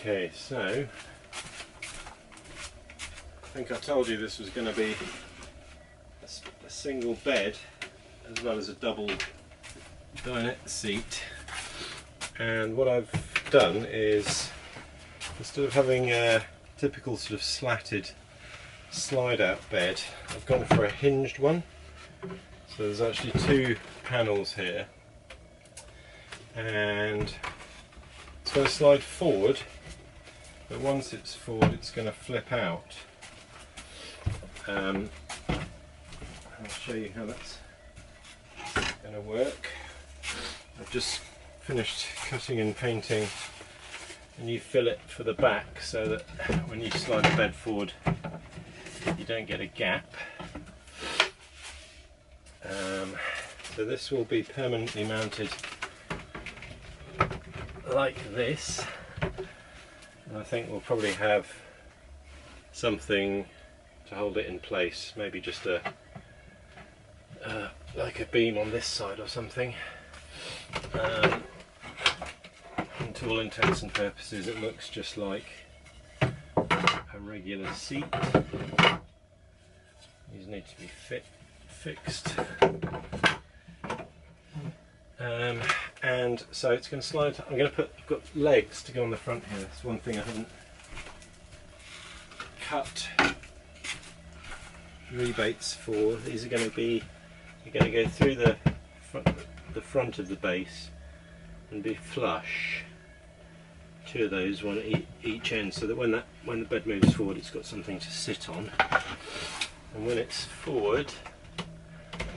Okay, so I think I told you this was going to be a single bed as well as a double dinette seat, and what I've done is, instead of having a typical sort of slatted slide out bed, I've gone for a hinged one. So there's actually two panels here, and it's going to slide forward, but once it's forward it's going to flip out. I'll show you how that's going to work. I've just finished cutting and painting a new fillet for the back so that when you slide the bed forward you don't get a gap. So this will be permanently mounted like this, and I think we'll probably have something to hold it in place, maybe just a like a beam on this side or something. And to all intents and purposes it looks just like a regular seat. These need to be fixed. And so it's going to slide. I've got legs to go on the front here. That's one thing I haven't cut rebates for. These are going to be, you're going to go through the front of the base and be flush. Two of those, one at each end, so that when the bed moves forward it's got something to sit on. And when it's forward,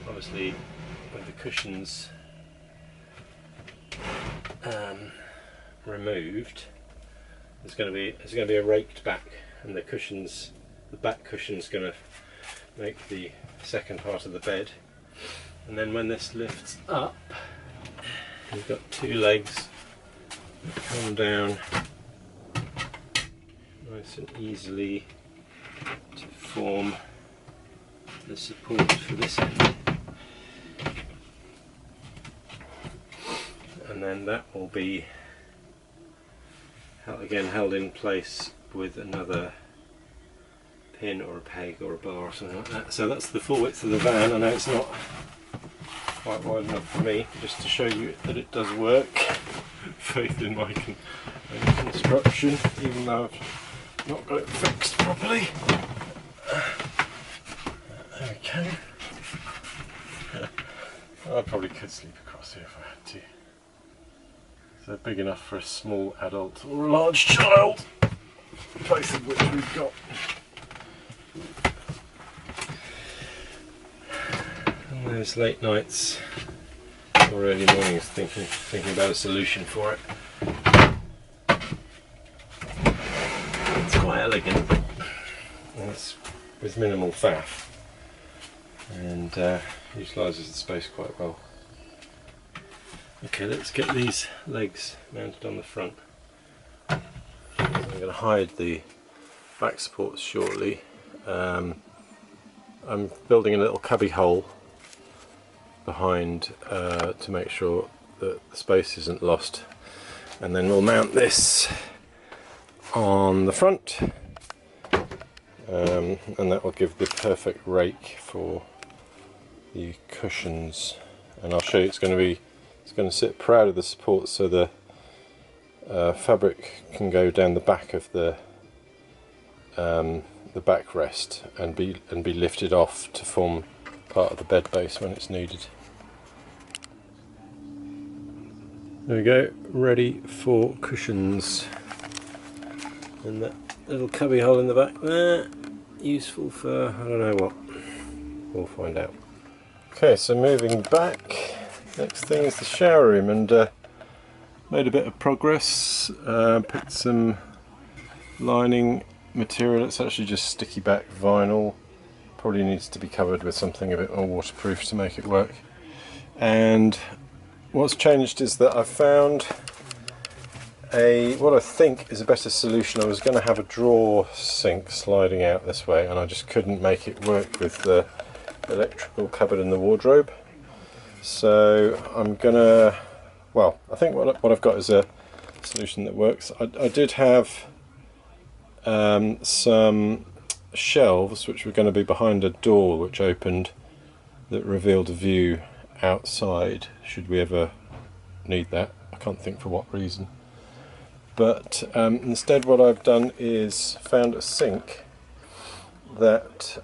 obviously with the cushions removed, there's going to be a raked back, and the back cushion's going to make the second part of the bed. And then when this lifts up, you've got two legs that come down nice and easily to form the support for this end. And then that will be again held in place with another pin or a peg or a bar or something like that. So that's the full width of the van. I know it's not quite wide enough for me, just to show you that it does work. Faith in my construction, even though I've not got it fixed properly. There we go. I probably could sleep across here if I had to. So big enough for a small adult or a large child, both of which we've got. And those late nights or early mornings thinking about a solution for it. It's quite elegant, and it's with minimal faff, and utilises the space quite well. Okay, let's get these legs mounted on the front. I'm going to hide the back supports shortly. I'm building a little cubby hole behind to make sure that the space isn't lost, and then we'll mount this on the front, and that will give the perfect rake for the cushions. And I'll show you, it's going to sit proud of the support, so the fabric can go down the back of the backrest and be lifted off to form part of the bed base when it's needed. There we go, ready for cushions. And that little cubby hole in the back there, useful for I don't know what. We'll find out. Okay, so moving back, next thing is the shower room, and made a bit of progress. Picked some lining material. It's actually just sticky back vinyl. Probably needs to be covered with something a bit more waterproof to make it work. And what's changed is that I've found what I think is a better solution. I was going to have a drawer sink sliding out this way, and I just couldn't make it work with the electrical cupboard and the wardrobe. So I'm gonna, well, I think what I've got is a solution that works. I did have some shelves which were going to be behind a door which opened, that revealed a view outside should we ever need that. I can't think for what reason. But instead what I've done is found a sink that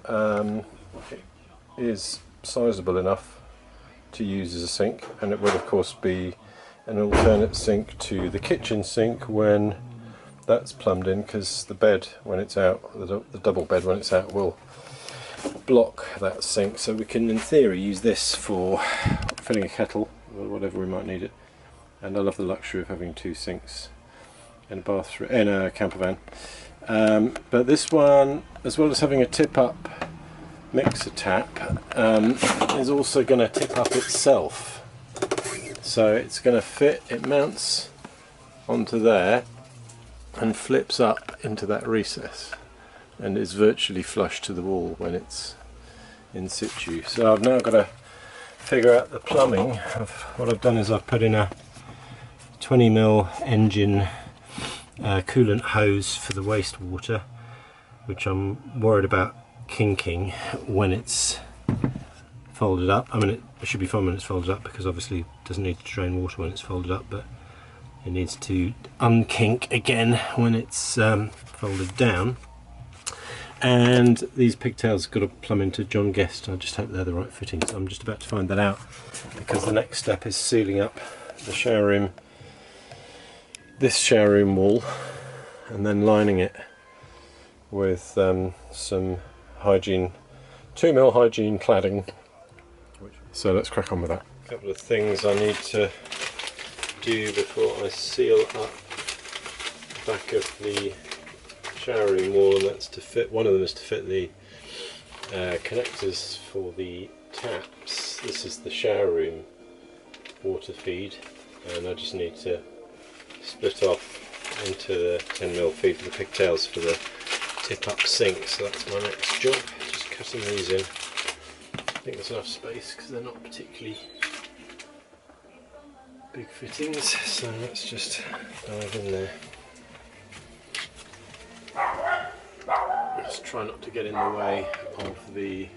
is sizable enough to use as a sink, and it will of course be an alternate sink to the kitchen sink when that's plumbed in, because the bed when it's out, the double bed when it's out, will block that sink. So we can in theory use this for filling a kettle or whatever we might need it. And I love the luxury of having two sinks in a bathroom, in a camper van. But this one, as well as having a tip-up mixer tap, is also going to tip up itself. So it's going to fit, it mounts onto there and flips up into that recess, and is virtually flush to the wall when it's in situ. So I've now got to figure out the plumbing. What I've done is I've put in a 20mm engine coolant hose for the wastewater, which I'm worried about kinking when it's folded up. I mean, it should be fine when it's folded up, because obviously it doesn't need to drain water when it's folded up, but it needs to unkink again when it's folded down. And these pigtails have got to plumb into John Guest. I just hope they're the right fittings. I'm just about to find that out, because the next step is sealing up the shower room, this shower room wall, and then lining it with some hygiene, 2mm hygiene cladding. So let's crack on with that. A couple of things I need to do before I seal up the back of the shower room wall, and that's to fit, one of them is to fit the connectors for the taps. This is the shower room water feed, and I just need to split off into the 10mm feed for the pigtails for the tip-up sink. So that's my next job, just cutting these in. I think there's enough space because they're not particularly big fittings, so let's just dive in there. Just try not to get in the way of the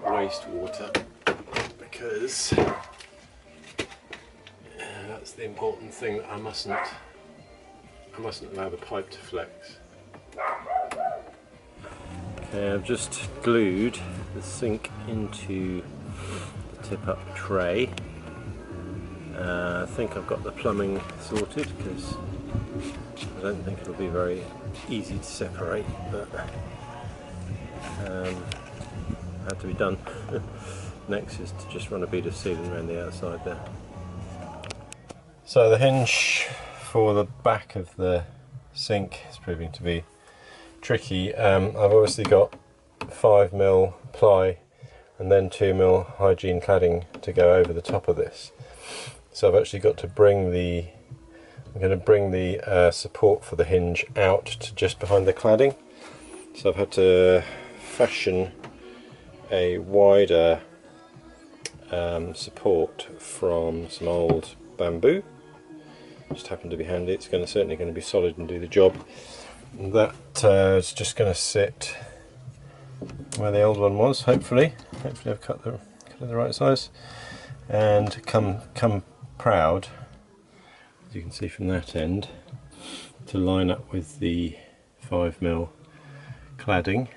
wastewater, because that's the important thing, that I mustn't allow the pipe to flex. Okay, I've just glued the sink into the tip-up tray. I think I've got the plumbing sorted, because I don't think it'll be very easy to separate, but had to be done. Next is to just run a bead of sealing around the outside there. So the hinge for the back of the sink is proving to be tricky. I've obviously got 5mm ply and then 2mm hygiene cladding to go over the top of this. So I've actually got to bring the, I'm going to bring the support for the hinge out to just behind the cladding. So I've had to fashion a wider support from some old bamboo. Just happened to be handy. It's certainly going to be solid and do the job. And that is just going to sit where the old one was. Hopefully I've cut it the right size, and come proud, as you can see from that end, to line up with the 5mm cladding,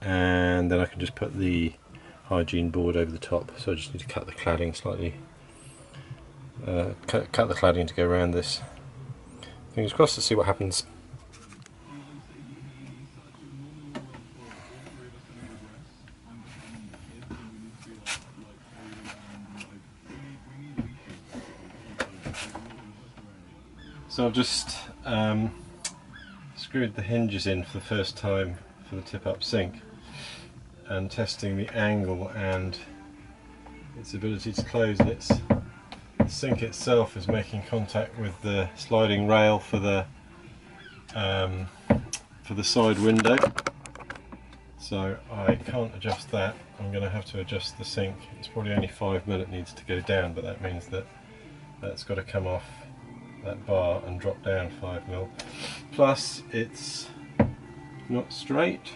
and then I can just put the hygiene board over the top. So I just need to cut the cladding slightly, cut the cladding to go around this. Fingers crossed to see what happens. So I've just screwed the hinges in for the first time for the tip-up sink, and testing the angle and its ability to close. And the sink itself is making contact with the sliding rail for the side window, so I can't adjust that. I'm going to have to adjust the sink. It's probably only 5mm it needs to go down, but that means that that's got to come off that bar and drop down 5mm. Plus it's not straight,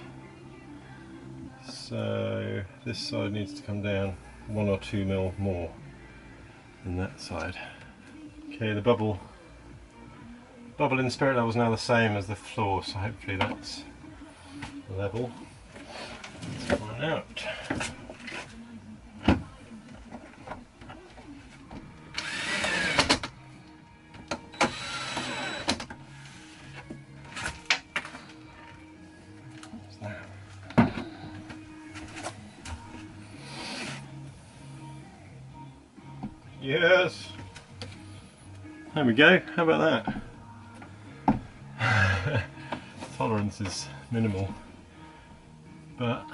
so this side needs to come down 1 or 2mm more than that side. Okay, the bubble in the spirit level is now the same as the floor, so hopefully that's level. Let's find out. What's that? Yes! There we go, how about that? Tolerance is minimal, but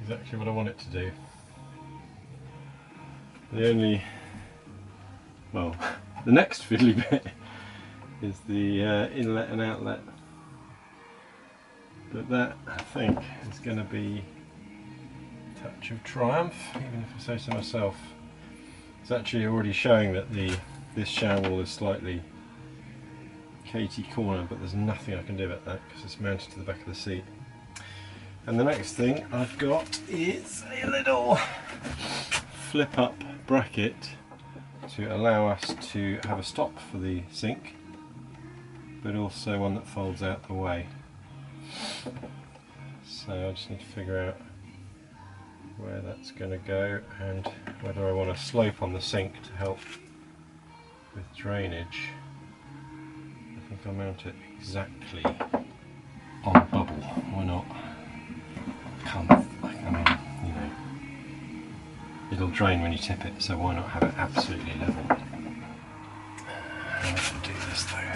exactly what I want it to do. The only, well, the next fiddly bit is the inlet and outlet, but that I think is going to be a touch of triumph, even if I say so myself. It's actually already showing that this shower wall is slightly Katie corner, but there's nothing I can do about that because it's mounted to the back of the seat. And the next thing I've got is a little flip up bracket to allow us to have a stop for the sink, but also one that folds out the way. So I just need to figure out where that's going to go and whether I want a slope on the sink to help with drainage. I think I'll mount it exactly on the bubble. Why not? I mean, you know, it'll drain when you tip it, so why not have it absolutely level? How should I do this though?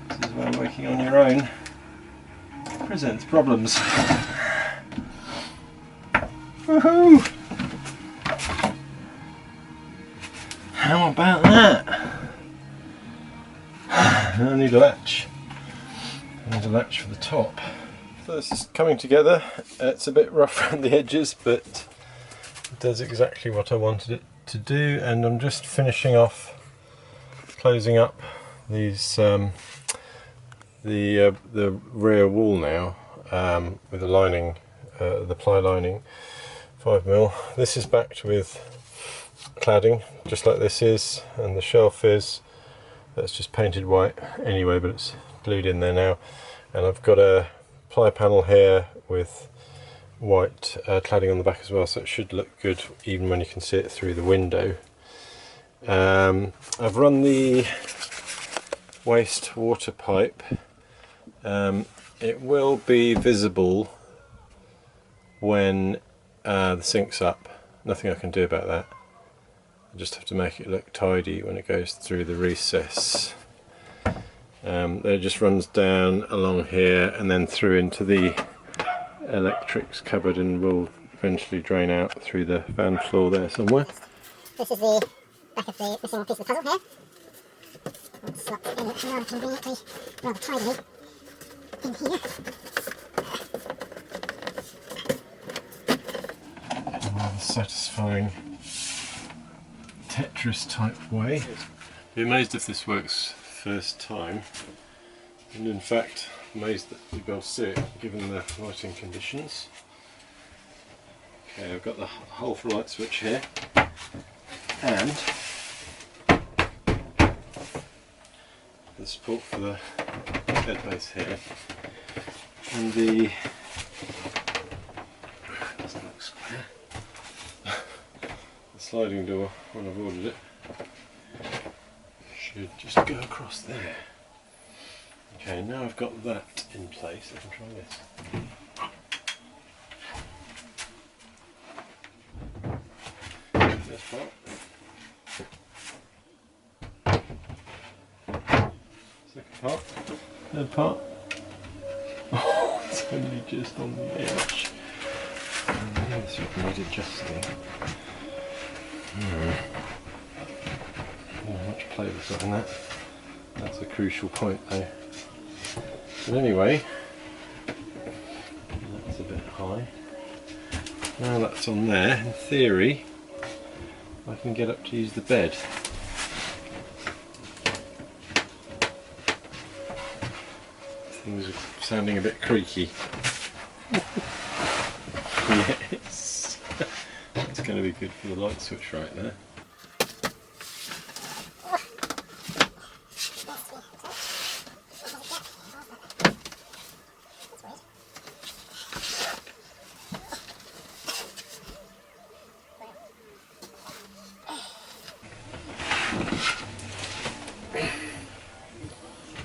This is where working on your own presents problems. Woohoo! How about that? I need a latch. I need a latch for the top. So this is coming together. It's a bit rough around the edges, but it does exactly what I wanted it to do. And I'm just finishing off closing up these the rear wall now with the lining, the ply lining, 5mm. This is backed with cladding, just like this is, and the shelf is. That's just painted white anyway, but it's glued in there now. And I've got a ply panel here with white cladding on the back as well, so it should look good even when you can see it through the window. I've run the waste water pipe. It will be visible when the sink's up. Nothing I can do about that. I just have to make it look tidy when it goes through the recess. It just runs down along here and then through into the electrics cupboard and will eventually drain out through the van floor there somewhere. This is the back of the missing piece of the puzzle here. It's slots in it rather conveniently, rather tidily in here. A rather satisfying Tetris type way. Be amazed if this works first time, and in fact amazed that you'll be able to see it given the lighting conditions. Okay, I've got the hole for light switch here, and the support for the bed base here, and the doesn't look square. The sliding door, when I've ordered it, should just go across there. Okay, now I've got that in place, I can try this. This part. Second part. Third part. Oh, it's only just on the edge. This would need adjusting. Not much play we've got in that. That's a crucial point though. But anyway, that's a bit high. Now that's on there, in theory I can get up to use the bed. Things are sounding a bit creaky. Yes, that's going to be good for the light switch right there.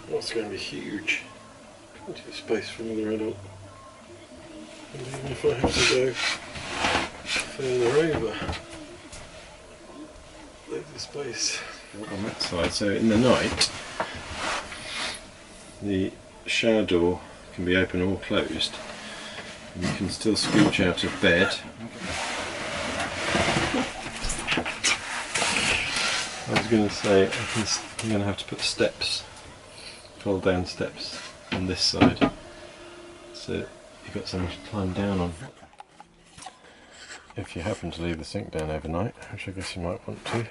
That's going to be huge. Plenty of space for another adult. And even if I have to go further over, loads of space on that side. So in the night, the shower door can be open or closed, and you can still scooch out of bed. I was going to say I'm going to have to put steps, fold down steps on this side, so you've got something to climb down on. If you happen to leave the sink down overnight, which I guess you might want to,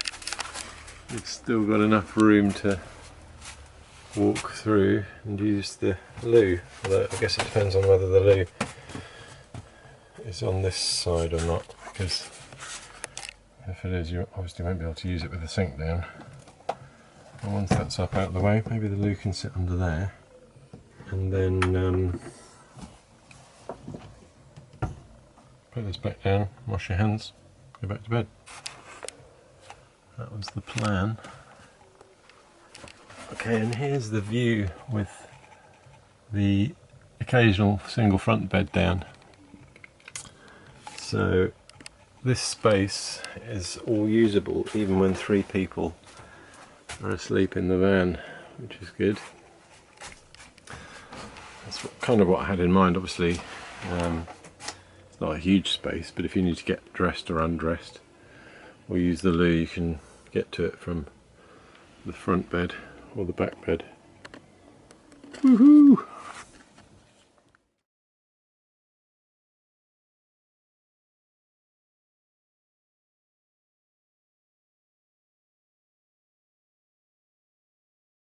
you've still got enough room to walk through and use the loo, although I guess it depends on whether the loo is on this side or not, because if it is, you obviously won't be able to use it with the sink down. And once that's up out of the way, maybe the loo can sit under there, and then put this back down, wash your hands, go back to bed. That was the plan. Okay, and here's the view with the occasional single front bed down. So this space is all usable even when 3 people are asleep in the van, which is good. That's kind of what I had in mind. Obviously it's not a huge space, but if you need to get dressed or undressed or use the loo, you can get to it from the front bed or the back bed. Woohoo!